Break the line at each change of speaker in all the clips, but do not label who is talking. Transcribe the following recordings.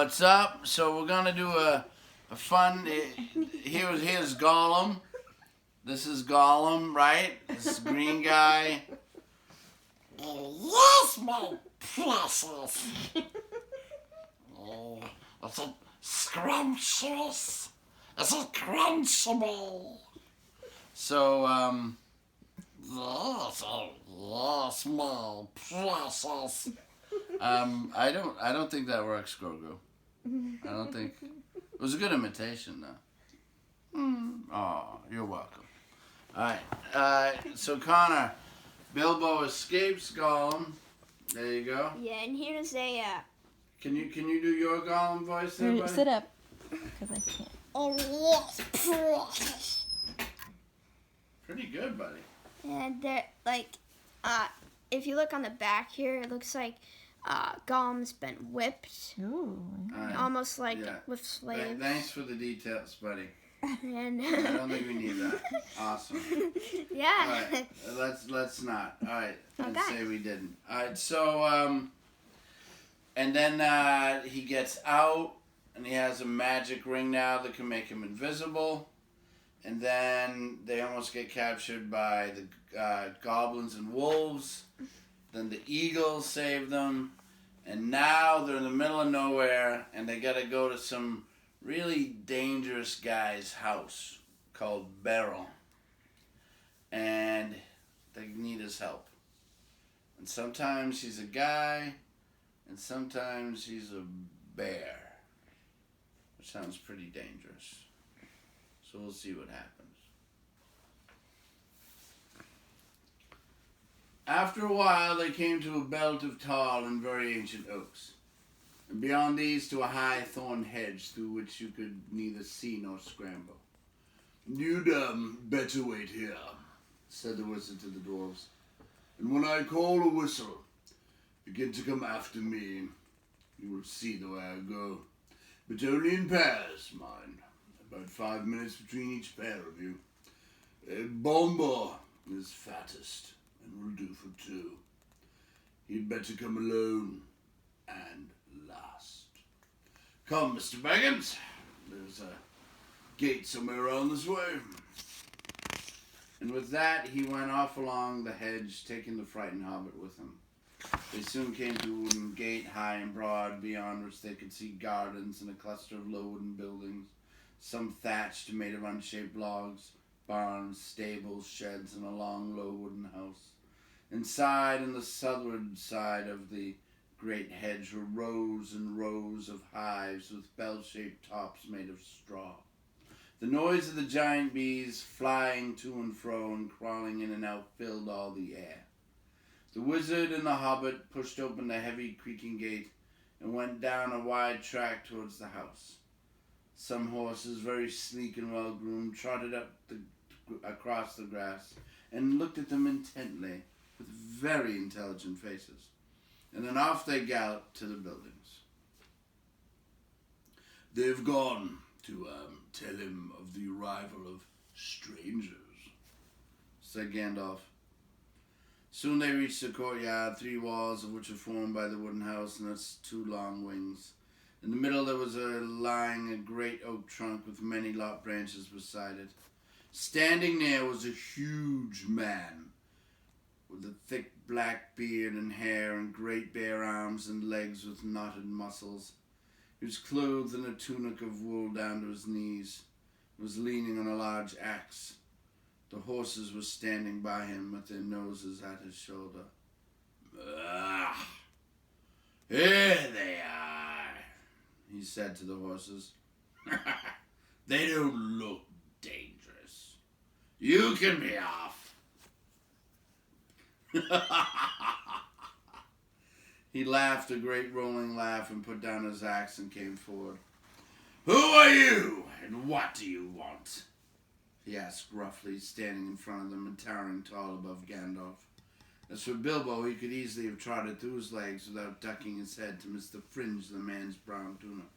What's up? So we're gonna do a fun. Here's Gollum. This is Gollum, right? This green guy.
Yes, my precious. Oh, it's a scrumptious. It's a crunchable.
So
Yes, oh, yes, my precious.
I don't think that works, Grogu. I don't think it was a good imitation though. Oh, you're welcome. All right. So Connor, Bilbo escapes Gollum. There you go.
Yeah, and here's a.
Can you do your Gollum voice there, buddy?
Sit up, because I can't.
Oh, yes, precious.
Pretty good, buddy.
And there, if you look on the back here, it looks like Gollum's been whipped,
Ooh.
All right.
almost like
Yeah.
with slaves.
Thanks for the details, buddy.
And
I don't think we need that. Awesome.
yeah.
All right, let's not. All right, let's
Okay.
say we didn't. All right, so and then he gets out, and he has a magic ring now that can make him invisible, and then they almost get captured by the goblins and wolves. Then the eagles save them, and now they're in the middle of nowhere, and they gotta go to some really dangerous guy's house called Beryl, and they need his help. And sometimes he's a guy, and sometimes he's a bear, which sounds pretty dangerous. So we'll see what happens. After a while, they came to a belt of tall and very ancient oaks, and beyond these to a high thorn hedge through which you could neither see nor scramble. "You'd better wait here," said the wizard to the dwarves, "and when I call a whistle, begin to come after me. You will see the way I go, but only in pairs, mind. About 5 minutes between each pair of you. Bombo is fattest and will do for two. He'd better come alone and last. Come, Mr. Baggins. There's a gate somewhere around this way." And with that, he went off along the hedge, taking the frightened hobbit with him. They soon came to a wooden gate, high and broad, beyond which they could see gardens and a cluster of low wooden buildings, some thatched, made of unshaped logs, barns, stables, sheds, and a long, low wooden house. Inside, on the southward side of the great hedge, were rows and rows of hives with bell-shaped tops made of straw. The noise of the giant bees flying to and fro and crawling in and out filled all the air. The wizard and the hobbit pushed open the heavy creaking gate and went down a wide track towards the house. Some horses, very sleek and well-groomed, trotted across the grass and looked at them intently with very intelligent faces. And then off they galloped to the buildings. "They've gone to tell him of the arrival of strangers," said Gandalf. Soon they reached the courtyard, 3 walls of which were formed by the wooden house and its 2 long wings. In the middle there was lying a great oak trunk with many lopped branches beside it. Standing near was a huge man with a thick black beard and hair and great bare arms and legs with knotted muscles. He was clothed in a tunic of wool down to his knees, and was leaning on a large axe. The horses were standing by him with their noses at his shoulder. "Ah, here they are," he said to the horses. "They don't look dangerous. You can be off." He laughed a great rolling laugh and put down his axe and came forward. "Who are you, and what do you want?" he asked gruffly, standing in front of them and towering tall above Gandalf. As for Bilbo, he could easily have trotted through his legs without ducking his head to miss the fringe of the man's brown tunic.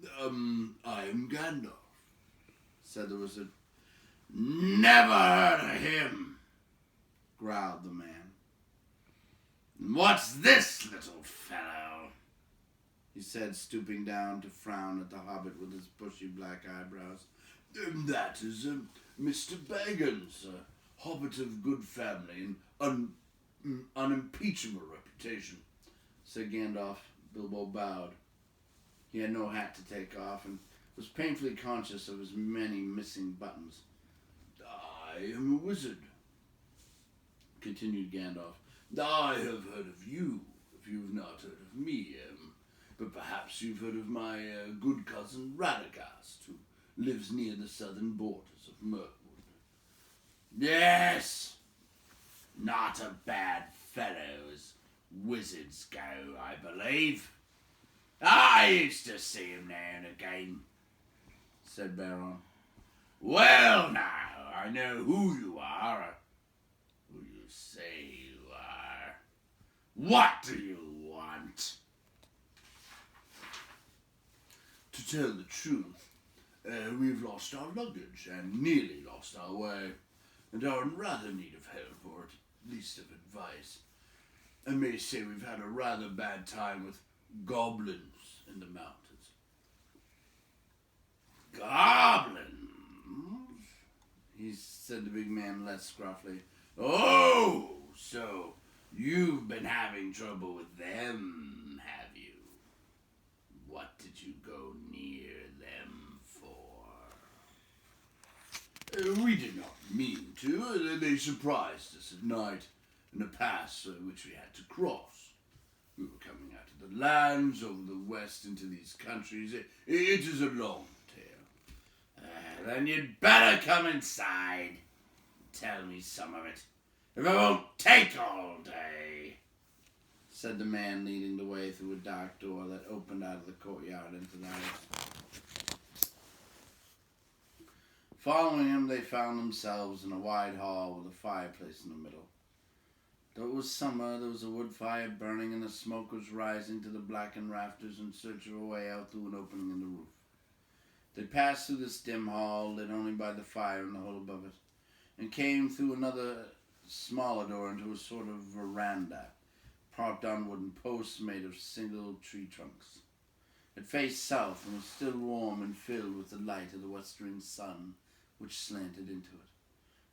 "I am Gandalf," said the wizard. "Never heard of him," growled the man. "What's this, little fellow?" he said, stooping down to frown at the hobbit with his bushy black eyebrows. That is Mr. Baggins, a hobbit of good family and unimpeachable reputation, said Gandalf. Bilbo bowed. He had no hat to take off and was painfully conscious of his many missing buttons. I am a wizard, continued Gandalf. I have heard of you, if you have not heard of me, but perhaps you've heard of my good cousin Radagast, who lives near the southern borders of Mirkwood. Yes, not a bad fellow as wizards go, I believe. I used to see him now and again, said Baron. Well now, I know who you are, or who you say you are. What do you want? To tell the truth, we've lost our luggage and nearly lost our way, and are in rather need of help, or at least of advice. I may say we've had a rather bad time with goblins in the mountains. Goblins? He said the big man less gruffly. Oh, so you've been having trouble with them, have you? What did you go near them for? We did not mean to. They surprised us at night in a pass which we had to cross. We were coming out of the lands over the west into these countries. It is a long tale. Then you'd better come inside. Tell me some of it, if it won't take all day, said the man, leading the way through a dark door that opened out of the courtyard into the house. Following him, they found themselves in a wide hall with a fireplace in the middle. Though it was summer, there was a wood fire burning and the smoke was rising to the blackened rafters in search of a way out through an opening in the roof. They passed through this dim hall, lit only by the fire in the hole above it, and came through another smaller door into a sort of veranda, propped on wooden posts made of single tree trunks. It faced south and was still warm and filled with the light of the westering sun, which slanted into it,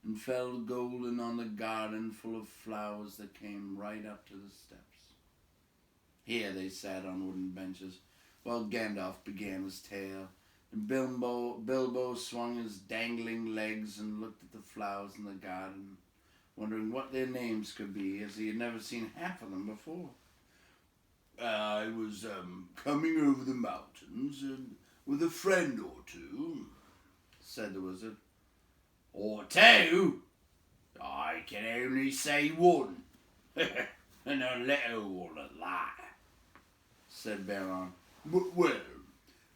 and fell golden on the garden full of flowers that came right up to the steps. Here they sat on wooden benches, while Gandalf began his tale, and Bilbo swung his dangling legs and looked at the flowers in the garden, wondering what their names could be, as he had never seen half of them before. I was coming over the mountains with a friend or two, said the wizard. Or two? I can only say one, and a little one at that, said Baron. Well,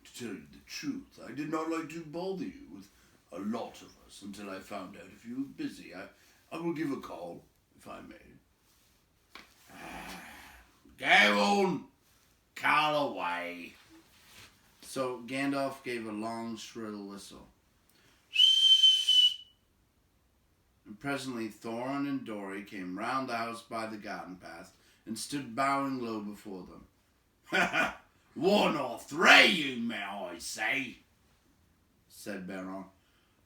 to tell you the truth, I did not like to bother you with a lot of us until I found out if you were busy. I will give a call, if I may. Go on, call away. So Gandalf gave a long, shrill whistle. And presently Thorin and Dory came round the house by the garden path and stood bowing low before them. Ha ha! 1 or 3, you may I say, said Baron.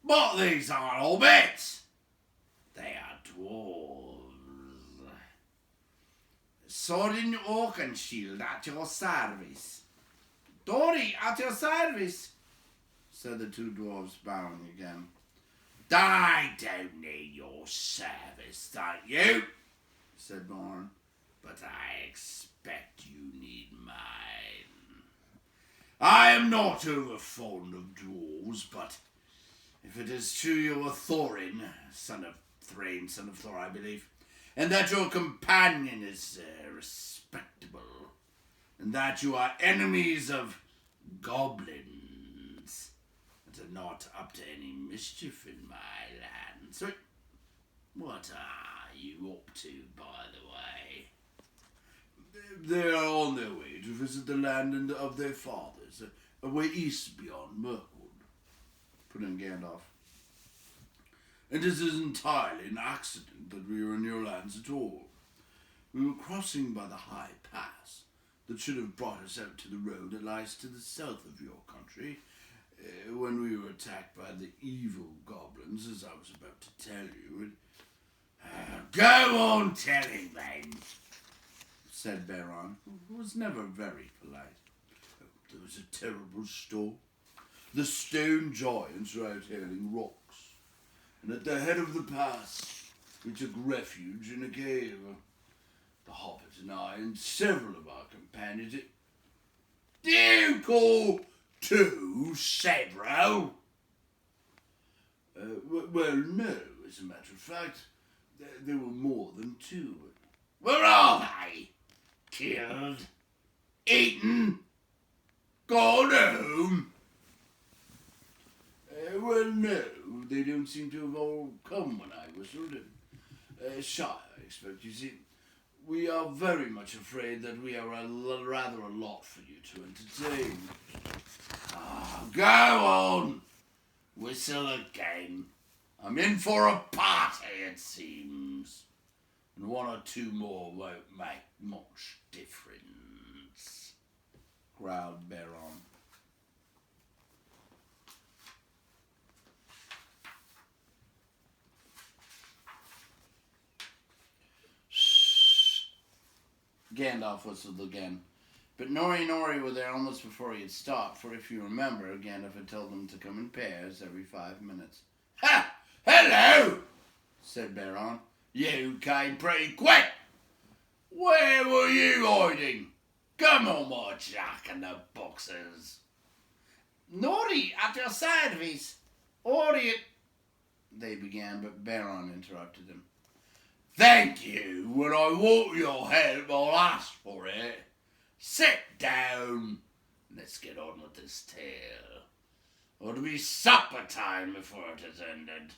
But these aren't hobbits. They are dwarves. Sword in oak and shield at your service. Dory, at your service, said the two dwarves, bowing again. I don't need your service, don't you? Said Bourne. But I expect you need mine. I am not over fond of dwarves, but if it is true you are Thorin, son of Thrain, son of Thor, I believe, and that your companion is respectable, and that you are enemies of goblins, and are not up to any mischief in my lands. So, what are you up to, by the way? They are on their way to visit the land of their fathers, away east beyond Mirkwood, put in Gandalf. And it is entirely an accident that we are in your lands at all. We were crossing by the high pass, that should have brought us out to the road that lies to the south of your country, when we were attacked by the evil goblins, as I was about to tell you. Go on telling then, said Baron, who was never very polite. There was a terrible storm. The stone giants were out hurling rocks, and at the head of the pass we took refuge in a cave. The Hobbit and I and several of our companions. Do you call two several? Well, no, as a matter of fact, there were more than two. Where are they? Killed? Eaten? Gone home? Well, no, they don't seem to have all come when I whistled. Shy, I expect. You see, we are very much afraid that we are rather a lot for you to entertain. Go on! Whistle again. I'm in for a party, it seems. And one or two more won't make much difference, growled Baron. Gandalf whistled again. But Nori were there almost before he had stopped, for if you remember, Gandalf had told them to come in pairs every 5 minutes. Ha! Hello! Said Baron. You came pretty quick. Where were you hiding? Come on, my jack in the boxes. Nori, at your service. Audience, they began, but Baron interrupted them. Thank you. When I want your help, I'll ask for it. Sit down. Let's get on with this tale. It'll be supper time before it is ended.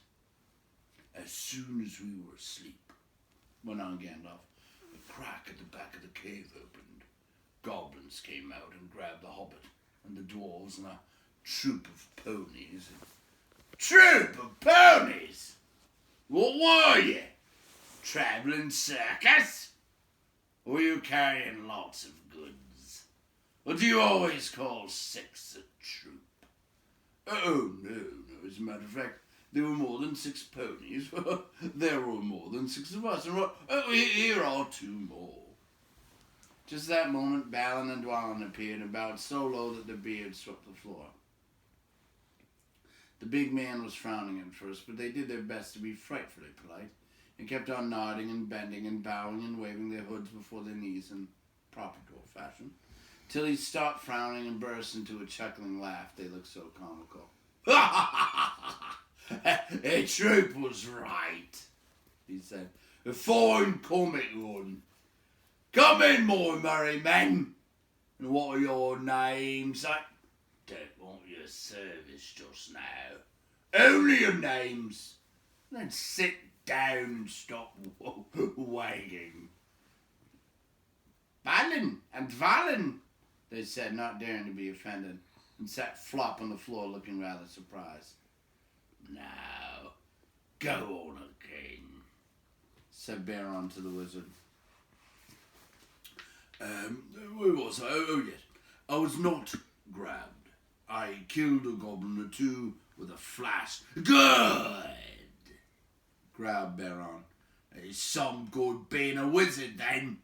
As soon as we were asleep, went on Gandalf, a crack at the back of the cave opened. Goblins came out and grabbed the Hobbit and the dwarves and a troop of ponies. Troop of ponies? What were you? Travelling circus? Or were you carrying lots of goods? Or do you always call 6 a troop? Oh, no. As a matter of fact, there were more than 6 ponies. There were more than 6 of us. And here are 2 more. Just that moment, Balin and Dwalin appeared and bowed so low that their beards swept the floor. The big man was frowning at first, but they did their best to be frightfully polite, and kept on nodding and bending and bowing and waving their hoods before their knees in proper dwarf fashion, till he stopped frowning and burst into a chuckling laugh. They looked so comical. A troop was right, he said. A fine comic one. Come in, my merry men. And what are your names? I don't want your service just now. Only your names. Then sit down and stop wagging. Balin and Dwalin, they said, not daring to be offended, and sat flop on the floor looking rather surprised. Now, go on again, said Baron to the wizard. Where was I? Oh, yes. I was not grabbed. I killed a goblin or 2 with a flash. Good, growled Baron. It's some good being a wizard, then.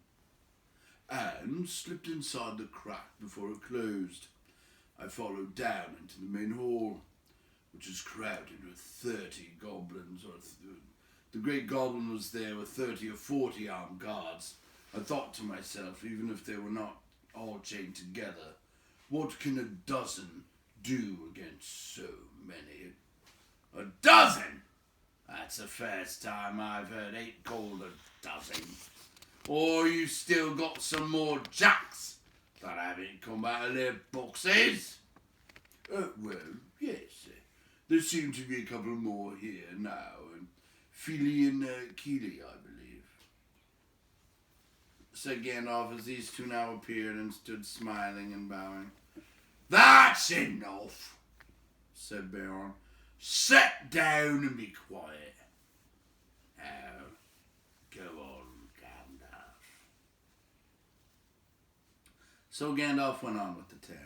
And slipped inside the crack before it closed. I followed down into the main hall, which was crowded with 30 goblins. The great goblin was there with 30 or 40 armed guards. I thought to myself, even if they were not all chained together, what can a dozen do against so many? A dozen? That's the first time I've heard 8 called a dozen. Or you still got some more jacks that haven't come out of their boxes? Well, yes. There seem to be a couple more here now. Feely and Keely, I believe, said Gandalf as these 2 now appeared and stood smiling and bowing. That's enough, said Baron. Sit down and be quiet. Now, go on, Gandalf. So Gandalf went on with the tale,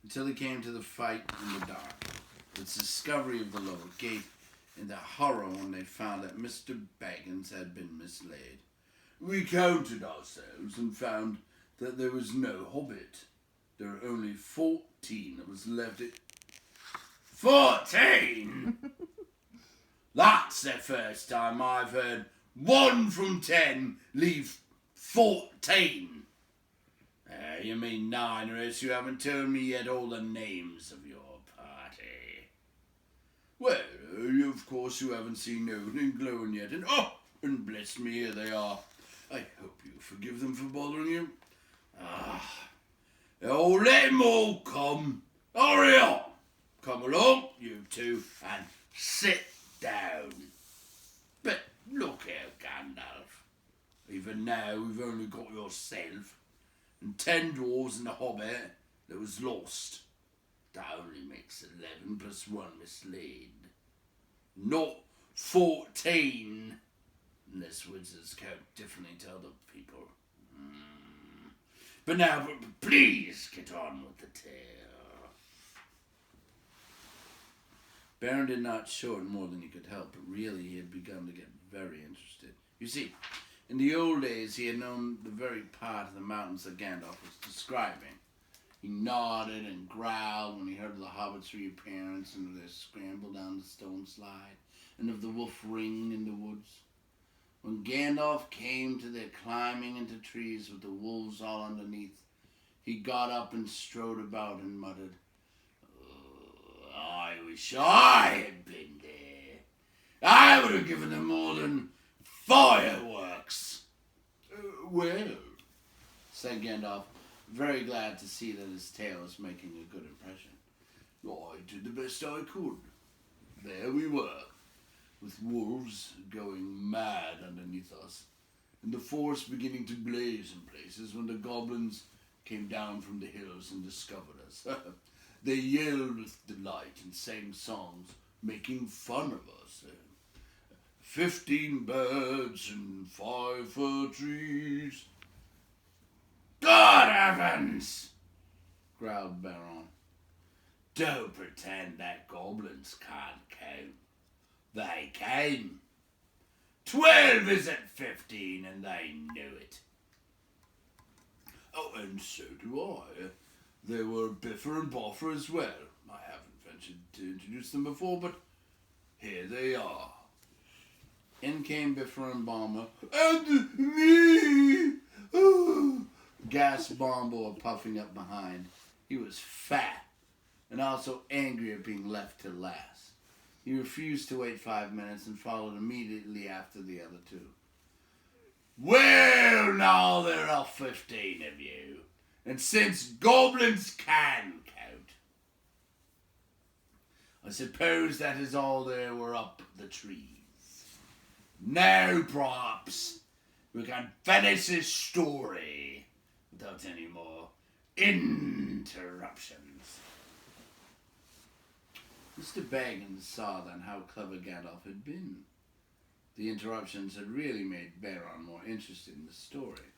until he came to the fight in the dark, its discovery of the lower gate, and the horror when they found that Mr. Baggins had been mislaid. We counted ourselves and found that there was no hobbit. There were only 14 that was left. 14? That's the first time I've heard 1 from 10 leave 14. You mean 9, or else you haven't told me yet all the names of your party. Well, of course you haven't seen Odin and Glowing yet, and bless me, here they are. I hope you forgive them for bothering you. Let them all come. Hurry up. Come along, you two, and sit down. But look out, Gandalf. Even now, we've only got yourself and 10 dwarves and a hobbit that was lost. That only makes 11 plus 1 mislaid. Not 14. Unless wizards count differently to other people. But now, please get on with the tale. Baron did not show it more than he could help, but really he had begun to get very interested. You see, in the old days he had known the very part of the mountains that Gandalf was describing. He nodded and growled when he heard of the hobbits' reappearance and of their scramble down the stone slide, and of the wolf ring in the woods. When Gandalf came to their climbing into trees with the wolves all underneath, he got up and strode about and muttered, I wish I had been there. I would have given them more than fireworks. Well, said Gandalf, very glad to see that his tale was making a good impression. I did the best I could. There we were, with wolves going mad underneath us, and the forest beginning to blaze in places when the goblins came down from the hills and discovered us. They yelled with delight and sang songs, making fun of us. 15 birds and 5 fir trees. Good heavens! Growled Baron. Don't pretend that goblins can't count. They came. 12 isn't 15, and they knew it. Oh, and so do I. There were Biffer and Boffer as well. I haven't ventured to introduce them before, but here they are. In came Biffer and Bomber. And me! Oh, gasped Bomber, puffing up behind. He was fat, and also angry at being left to last. He refused to wait 5 minutes and followed immediately after the other two. Well, now there are 15 of you, and since goblins can count, I suppose that is all there were up the trees. Now, perhaps, we can finish this story without any more interruptions. Mr. Baggins saw then how clever Gandalf had been. The interruptions had really made Baron more interested in the story.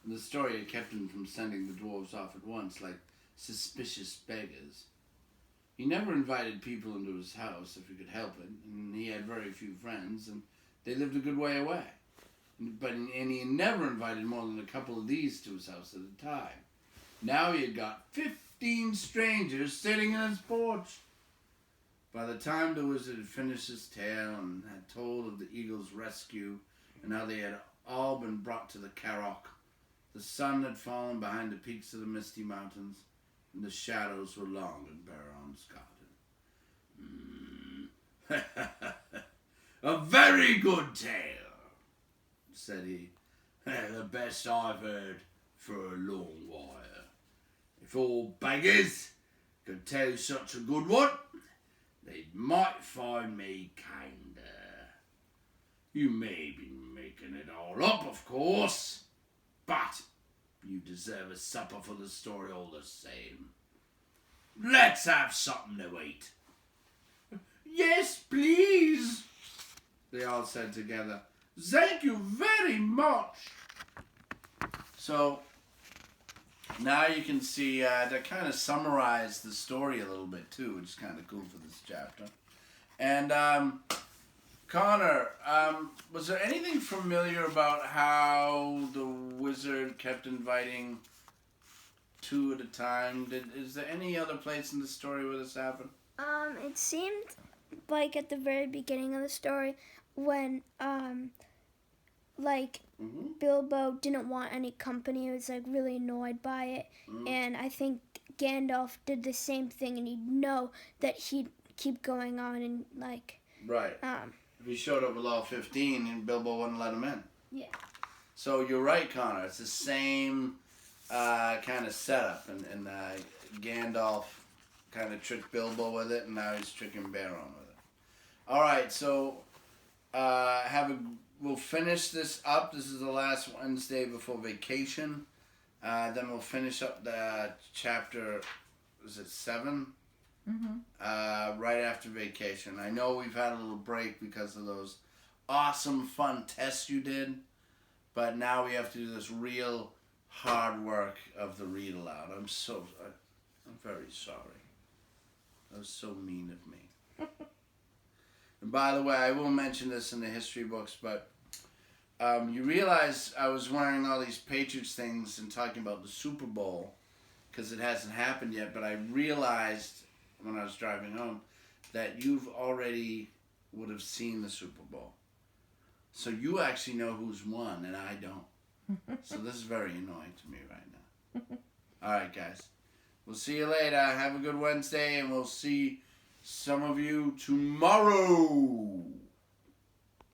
And the story had kept him from sending the dwarves off at once like suspicious beggars. He never invited people into his house if he could help it, and he had very few friends, and they lived a good way away. And he never invited more than a couple of these to his house at a time. Now he had got 15 strangers sitting in his porch. By the time the wizard had finished his tale and had told of the eagle's rescue and how they had all been brought to the Carrock, the sun had fallen behind the peaks of the misty mountains, and the shadows were long in Baron's garden. A very good tale, said he. The best I've heard for a long while. If all beggars could tell such a good one, they might find me kinder. You may be making it all up, of course, but you deserve a supper for the story all the same. Let's have something to eat. Yes, please, they all said together. Thank you very much. So Now you can see that kind of summarized the story a little bit too, which is kind of cool for this chapter. And Connor, was there anything familiar about how the wizard kept inviting two at a time? Is there any other place in the story where this happened?
It seemed like at the very beginning of the story when Bilbo didn't want any company. He was like really annoyed by it, and I think Gandalf did the same thing, and he'd know that he'd keep going on and like.
Right. If he showed up with all 15, and Bilbo wouldn't let him in.
Yeah.
So you're right, Connor. It's the same kind of setup, and Gandalf kind of tricked Bilbo with it, and now he's tricking Baron with it. All right, so we'll finish this up. This is the last Wednesday before vacation. Then we'll finish up the chapter. Is it 7? Right after vacation. I know we've had a little break because of those awesome, fun tests you did, but now we have to do this real hard work of the read aloud. I'm very sorry. That was so mean of me. And by the way, I will mention this in the history books, but you realize I was wearing all these Patriots things and talking about the Super Bowl because it hasn't happened yet, but I realized when I was driving home that you've already would have seen the Super Bowl. So you actually know who's won and I don't. So this is very annoying to me right now. All right, guys. We'll see you later. Have a good Wednesday, and we'll see some of you tomorrow.